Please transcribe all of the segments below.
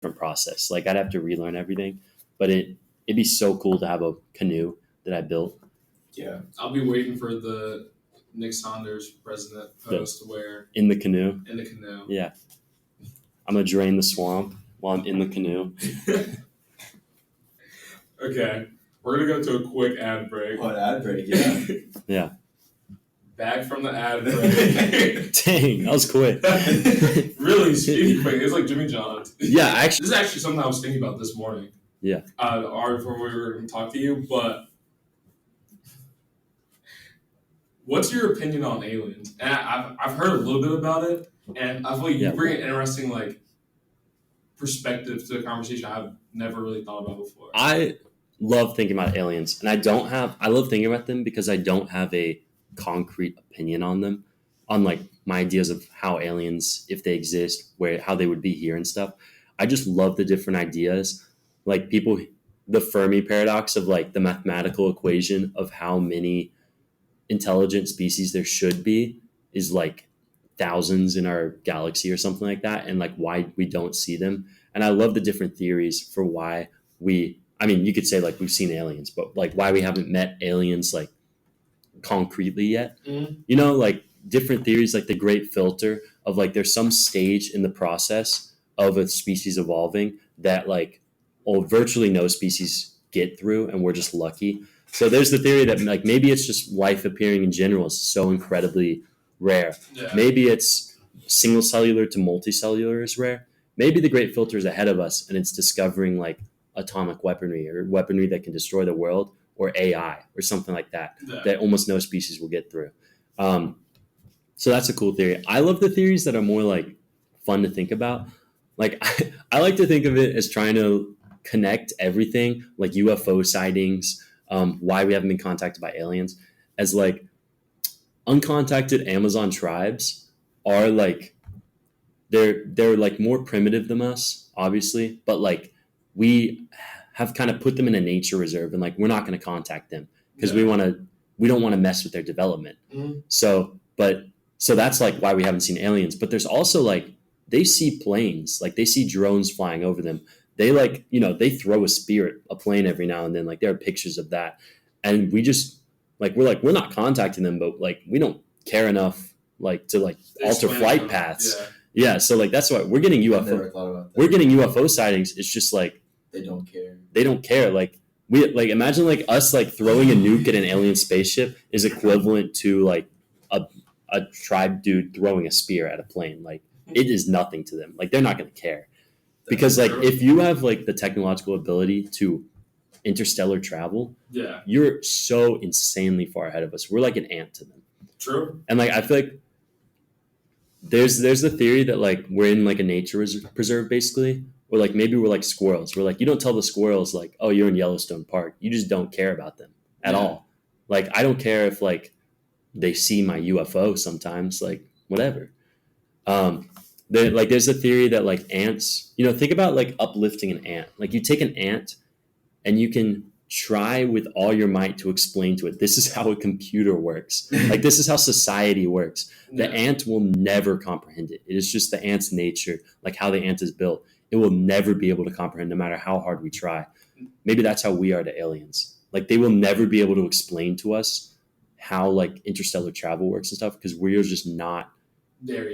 different process. Like I'd have to relearn everything, but it'd be so cool to have a canoe that I built. Yeah, I'll be waiting for the Nick Saunders president post where in the canoe. Yeah, I'm gonna drain the swamp while I'm in the canoe. Okay, we're gonna go to a quick ad break. What ad break? Yeah. Yeah. Back from the ad break. Dang, that was quick. Really speedy quick. It's like Jimmy John's. Yeah, this is actually something I was thinking about this morning. Yeah. Before we were going to talk to you, but what's your opinion on aliens? And I've heard a little bit about it, and I feel like you bring an interesting like perspective to the conversation I've never really thought about before. I love thinking about aliens, and I love thinking about them because I don't have a concrete opinion on them, on like my ideas of how aliens, if they exist, how they would be here and stuff. I just love the different ideas, like the Fermi paradox of like the mathematical equation of how many intelligent species there should be is like thousands in our galaxy or something like that, and like why we don't see them. And I love the different theories for why you could say like we've seen aliens, but like why we haven't met aliens like concretely yet. Like different theories, like the great filter of like there's some stage in the process of a species evolving that like virtually no species get through, and we're just lucky. So there's the theory that like maybe it's just life appearing in general is so incredibly rare. Yeah. Maybe it's single cellular to multicellular is rare. Maybe the great filter is ahead of us and it's discovering like atomic weaponry or weaponry that can destroy the world, or AI or something like that, that almost no species will get through. So that's a cool theory. I love the theories that are more like fun to think about. Like I like to think of it as trying to connect everything, like UFO sightings, why we haven't been contacted by aliens, as like uncontacted Amazon tribes are like, they're like more primitive than us, obviously, but like we have kind of put them in a nature reserve, and like we're not going to contact them because we don't want to mess with their development. So that's like why we haven't seen aliens. But there's also like they see planes, like they see drones flying over them. They like they throw a plane every now and then. Like there are pictures of that, and we just we're not contacting them, but like we don't care enough like to like alter flight paths. Yeah, so like that's why we're getting UFO. We're getting UFO sightings. It's just like they don't care. They don't care. Like we like imagine like us like throwing a nuke at an alien spaceship is equivalent to like a tribe dude throwing a spear at a plane. Like it is nothing to them. Like they're not going to care, because like if you have like the technological ability to interstellar travel, you're so insanely far ahead of us. We're like an ant to them. True. And like I feel like there's the theory that like we're in like a nature preserve basically, or like maybe we're like squirrels. We're like, you don't tell the squirrels like, oh, you're in Yellowstone Park. You just don't care about them at all. Like I don't care if like they see my UFO sometimes, like whatever. There's a theory that like ants, think about like uplifting an ant. Like you take an ant and you can try with all your might to explain to it, this is how a computer works. Like this is how society works. The ant will never comprehend it. It is just the ant's nature, like how the ant is built. It will never be able to comprehend no matter how hard we try. Maybe that's how we are to aliens. Like they will never be able to explain to us how like interstellar travel works and stuff, because we're just not there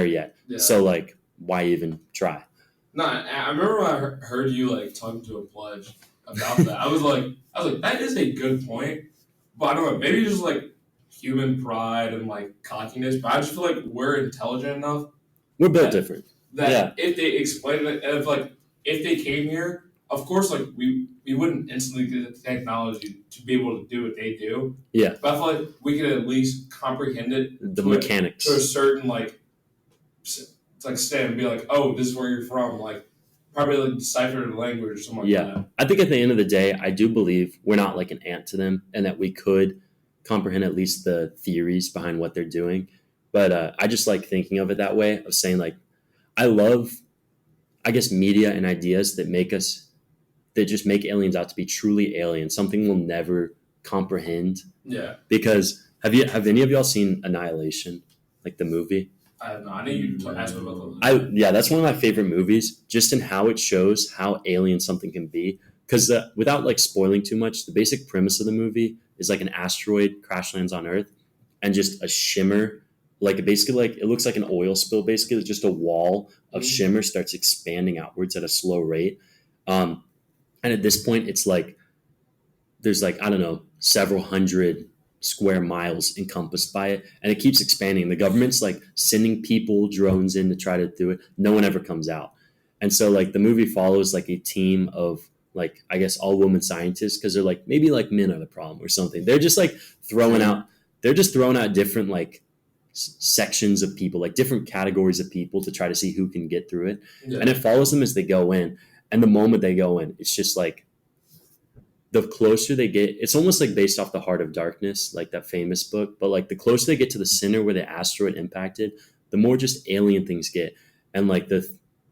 yet. Yeah. So like why even try? No, I remember when I heard you like talking to a pledge about that. I was like, that is a good point. But I don't know, maybe just like human pride and like cockiness. But I just feel like we're intelligent enough. We're built different. That if they explained it, and if they came here, of course, like we wouldn't instantly get the technology to be able to do what they do. Yeah. But I feel like we could at least comprehend it. The mechanics. To a certain like extent, and be like, oh, this is where you're from. Like probably like decipher the language or something like that. I think at the end of the day, I do believe we're not like an ant to them, and that we could comprehend at least the theories behind what they're doing. But I just like thinking of it that way, of saying like, I love, I guess, media and ideas that just make aliens out to be truly alien, something we'll never comprehend. Yeah. Because have any of y'all seen Annihilation, like the movie? I have not. I know you asked me about the Yeah, that's one of my favorite movies, just in how it shows how alien something can be. Because without like spoiling too much, the basic premise of the movie is like an asteroid crash lands on Earth, and just a shimmer, like basically like it looks like an oil spill. Basically, just a wall of shimmer starts expanding outwards at a slow rate, and at this point, it's like there's like I don't know several hundred square miles encompassed by it, and it keeps expanding. The government's like sending people drones in to try to do it. No one ever comes out, and so like the movie follows like a team of like I guess all women scientists because they're like maybe like men are the problem or something. They're just like throwing out. They're just throwing out different like sections of people, like different categories of people to try to see who can get through it, and it follows them as they go in. And the moment they go in, it's just like the closer they get, it's almost like based off the Heart of Darkness, like that famous book. But like the closer they get to the center where the asteroid impacted, the more just alien things get. And like the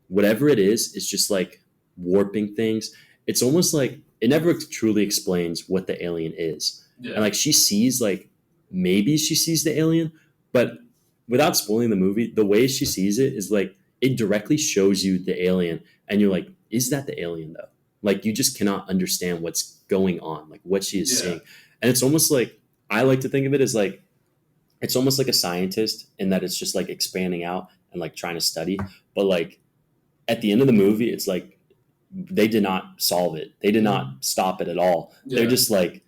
whatever it is, it's just like warping things. It's almost like it never truly explains what the alien is. Yeah. And like she sees like maybe she sees the alien, but without spoiling the movie, the way she sees it is like it directly shows you the alien, and you're like, is that the alien though? Like you just cannot understand what's going on, like what she is seeing. And it's almost like I like to think of it as like it's almost like a scientist in that it's just like expanding out and like trying to study. But like at the end of the movie, it's like they did not solve it. They did not stop it at all. Yeah. They're just like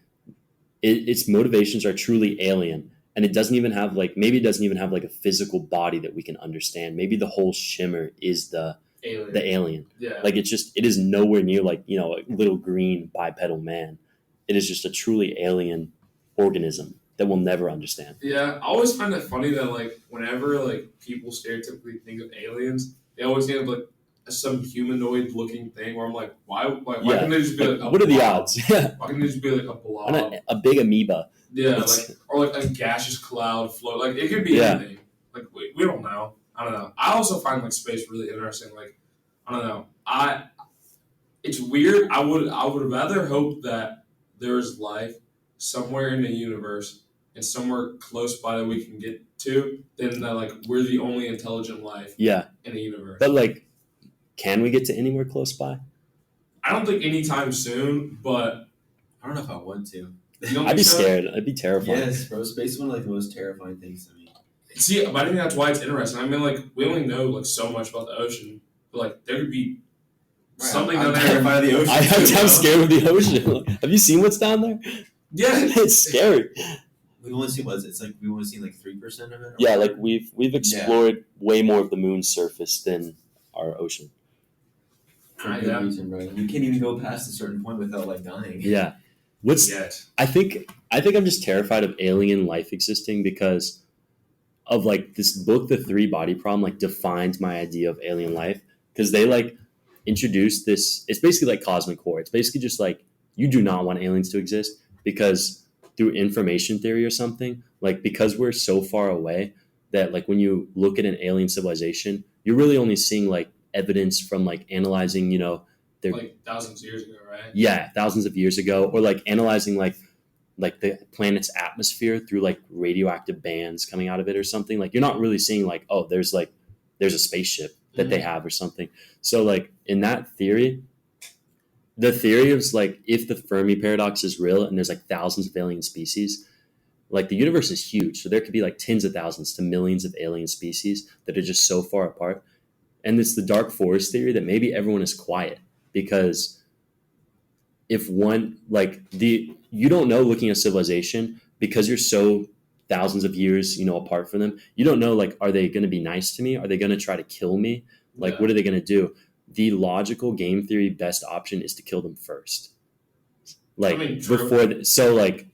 its motivations are truly alien. And it doesn't even have like maybe it doesn't even have like a physical body that we can understand. Maybe the whole shimmer is the alien. Yeah. Like it is nowhere near like, you know, a little green bipedal man. It is just a truly alien organism that we'll never understand. Yeah, I always find it funny that like whenever like people stereotypically think of aliens, they always think of like some humanoid looking thing where I'm like, why can't they just be like what are the odds? Yeah. Why can't they just be like a blob? A big amoeba. Yeah, like or like a gaseous cloud float. Like it could be anything. Like we don't know. I don't know. I also find like space really interesting. Like I don't know. It's weird. I would rather hope that there's life somewhere in the universe and somewhere close by that we can get to than that like we're the only intelligent life in the universe. But like, can we get to anywhere close by? I don't think anytime soon, but I don't know if I want to. I'd be scared. I'd be terrified. Yes, bro. Space is one of like the most terrifying things to me. See, but I think that's why it's interesting. I mean, like we only know like so much about the ocean, but like there could be something down there. Terrified of the ocean. I'm scared of the ocean. Have you seen what's down there? Yeah, it's scary. We've only seen we've only seen like 3% of it. Yeah, like we've explored way more of the moon's surface than our ocean. For good reason, bro. You can't even go past a certain point without like dying. Yeah. I think I'm just terrified of alien life existing because of like this book, The Three Body Problem, like defines my idea of alien life because they like introduced this. It's basically like cosmic horror. It's basically just like you do not want aliens to exist because through information theory or something, like because we're so far away that like when you look at an alien civilization, you're really only seeing like evidence from like analyzing, you know, their like thousands of years ago, right? Yeah, thousands of years ago, or like analyzing like the planet's atmosphere through like radioactive bands coming out of it or something. Like you're not really seeing like, oh, there's a spaceship that they have or something. So like in that theory, the theory is like if the Fermi paradox is real and there's like thousands of alien species, like the universe is huge. So there could be like tens of thousands to millions of alien species that are just so far apart. And it's the dark forest theory that maybe everyone is quiet because if one like you don't know looking at civilization because you're so thousands of years, you know, apart from them, you don't know like, are they going to be nice to me? Are they going to try to kill me? Like, what are they going to do? The logical game theory best option is to kill them first. Like so like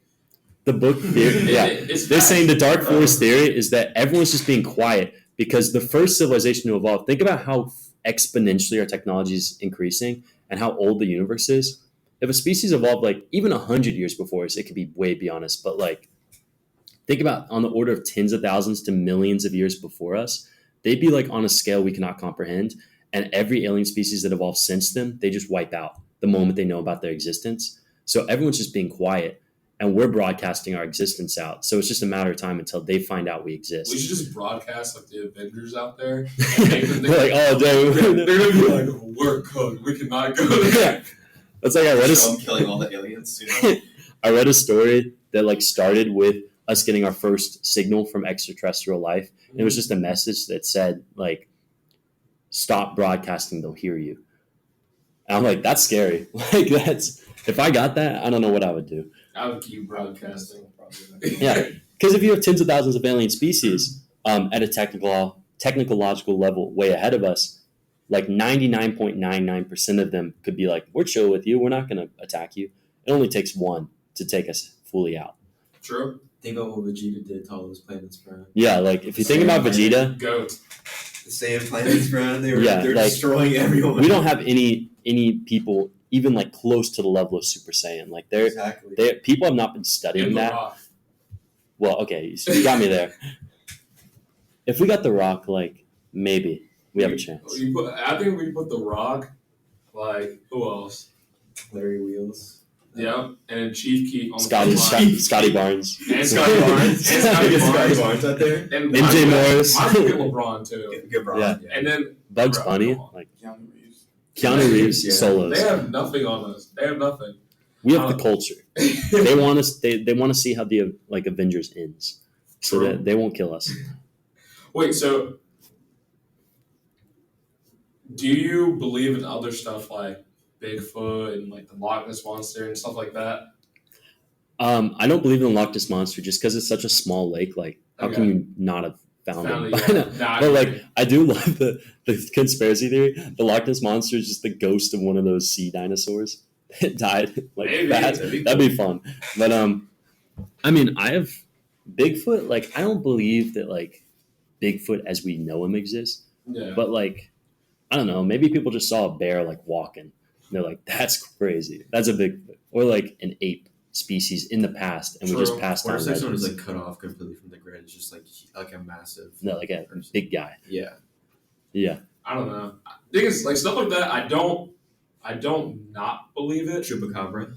the book theory, they're saying the dark forest theory is that everyone's just being quiet because the first civilization to evolve, think about how exponentially our technology is increasing and how old the universe is. If a species evolved like even 100 years before us, it could be way beyond us. But like, think about on the order of tens of thousands to millions of years before us, they'd be like on a scale we cannot comprehend. And every alien species that evolved since them, they just wipe out the moment they know about their existence. So everyone's just being quiet. and we're broadcasting our existence out. So it's just a matter of time until they find out we exist. We should just broadcast like the Avengers out there. And make them They're like, oh, dude. They're gonna be like, we're cooked. We cannot go there. That's like I'm killing all the aliens soon. I read a story that like started with us getting our first signal from extraterrestrial life. And it was just a message that said like, stop broadcasting, they'll hear you. And I'm like, that's scary. Like that's, if I got that, I don't know what I would do. I would keep broadcasting. Yeah, because if you have tens of thousands of alien species at a technological level way ahead of us, like 99.99% of them could be like, we're chill with you. We're not going to attack you. It only takes one to take us fully out. True. Think about what Vegeta did to all those planets, bro. Yeah, like if you think about Vegeta, Goat. The same planets, bro. They're like, destroying everyone. We don't have any people even like close to the level of Super Saiyan. Like people have not been studying that. Rock. Well, okay, so you got me there. If we got the Rock, like maybe we have a chance. I think we put the Rock. Like who else? Larry Wheels. Yep, and Chief Keef on Scotty Barnes. And Scotty Barnes. And Scotty Barnes out there. And MJ Morris. I would get LeBron too. Get LeBron. Yeah. And then Bugs Bunny. Like Keanu Reeves solos. They have nothing on us. They have nothing. We have the culture. They want us. They want to see how the like Avengers ends, so that they won't kill us. Wait, so do you believe in other stuff like Bigfoot and like the Loch Ness Monster and stuff like that? I don't believe in the Loch Ness Monster just because it's such a small lake. Like, how can you not have found it by now? But like, I do love the conspiracy theory. The Loch Ness Monster is just the ghost of one of those sea dinosaurs that died. Like that'd be fun. But I mean, I have Bigfoot. Like, I don't believe that like Bigfoot as we know him exists. Yeah. But like, I don't know. Maybe people just saw a bear like walking. They're like, that's crazy. That's a Bigfoot. Or like an ape species in the past, and we just passed on. Or if someone is like cut off completely from the grid, it's just like a massive. No, like a big guy. Yeah. I don't know. I think it's like stuff like that. I don't not believe it. Chupacabra.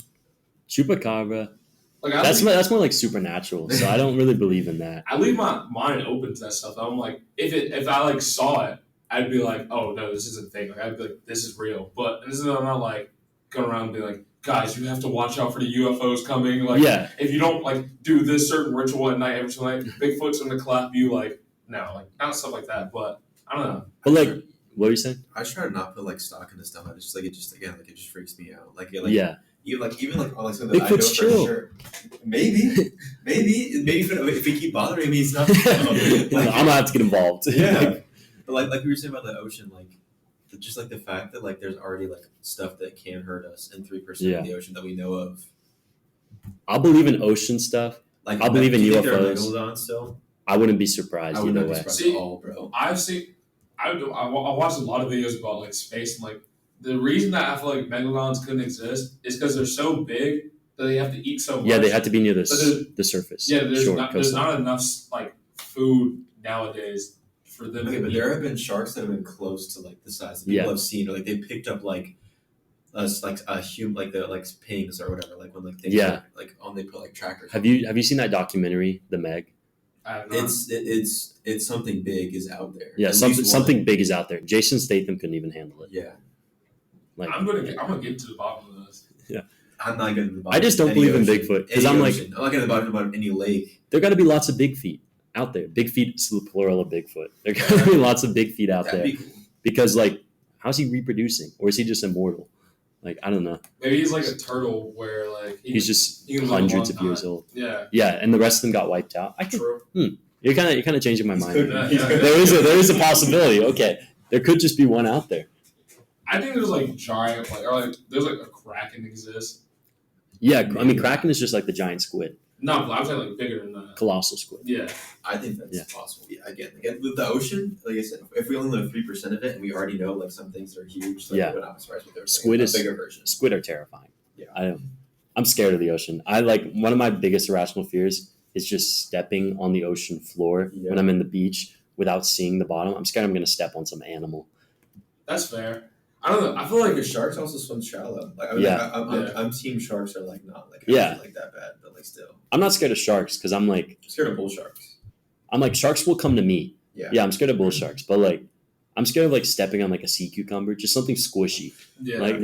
Like that's more like supernatural. So I don't really believe in that. I leave my mind open to that stuff. I'm like, if I like saw it, I'd be like, oh no, this is a thing. Like I'd be like, this is real. But this is I'm not like going around and be like, guys, you have to watch out for the UFOs coming. Like, if you don't like do this certain ritual at night every single night, Bigfoot's gonna clap you. Like, no, like not stuff like that. But I don't know. But like, what were you saying? I try to not put like stock into stuff. I just like it just freaks me out. Even like something that I know for sure. Maybe if we keep bothering me, it's not. I'm gonna have to get involved. Yeah. But like we were saying about the ocean, like just like the fact that like there's already like stuff that can hurt us in 3% of the ocean that we know of. I'll believe in ocean stuff. Like I'll believe in UFOs. Megalodon still? I wouldn't be surprised either way. See, at all, bro. I watched a lot of videos about like space and like the reason that I feel like megalodons couldn't exist is because they're so big that they have to eat so much. Yeah, they have to be near the surface. Yeah, there's not enough like food nowadays for them. Okay, but there have been sharks that have been close to like the size that people have seen, or like they picked up like a human, like the like pings or whatever, like when like things like on they put like trackers. Have you seen that documentary, The Meg? It's something big is out there. Yeah, something big is out there. Jason Statham couldn't even handle it. Yeah, like I'm gonna get to the bottom of this. Yeah, I'm not getting to the bottom. I just don't believe in Bigfoot because I'm like, I'm not getting to the bottom of any lake. There got to be lots of big feet out there. Big feet is the plural of Bigfoot. There got to be lots of big feet out there because like, how's he reproducing, or is he just immortal? Like, I don't know. Maybe he's like a turtle where like he's just hundreds of years old. Yeah, and the rest of them got wiped out. True. You're kind of changing my mind. There is a possibility. Okay, there could just be one out there. I think there's like giant there's like a kraken exists. Yeah, I mean kraken is just like the giant squid. No, I'm saying like bigger than that. Colossal squid. Yeah, I think that's possible. Yeah, again, with the ocean, like I said, if we only know 3% of it, and we already know like some things are huge, like, we're not surprised with squid is bigger version. Squid are terrifying. Yeah, I'm scared of the ocean. I like one of my biggest irrational fears is just stepping on the ocean floor when I'm in the beach without seeing the bottom. I'm scared I'm going to step on some animal. That's fair. I don't know. I feel like The sharks also swim shallow. Like, I mean, Yeah. I'm team sharks are like not like Yeah. like that bad, but like still. I'm not scared of sharks because I'm scared of bull sharks. I'm like sharks will come to me. Yeah. Yeah, I'm scared of bull sharks, but like I'm scared of like stepping on like a sea cucumber, just something squishy. yeah. Like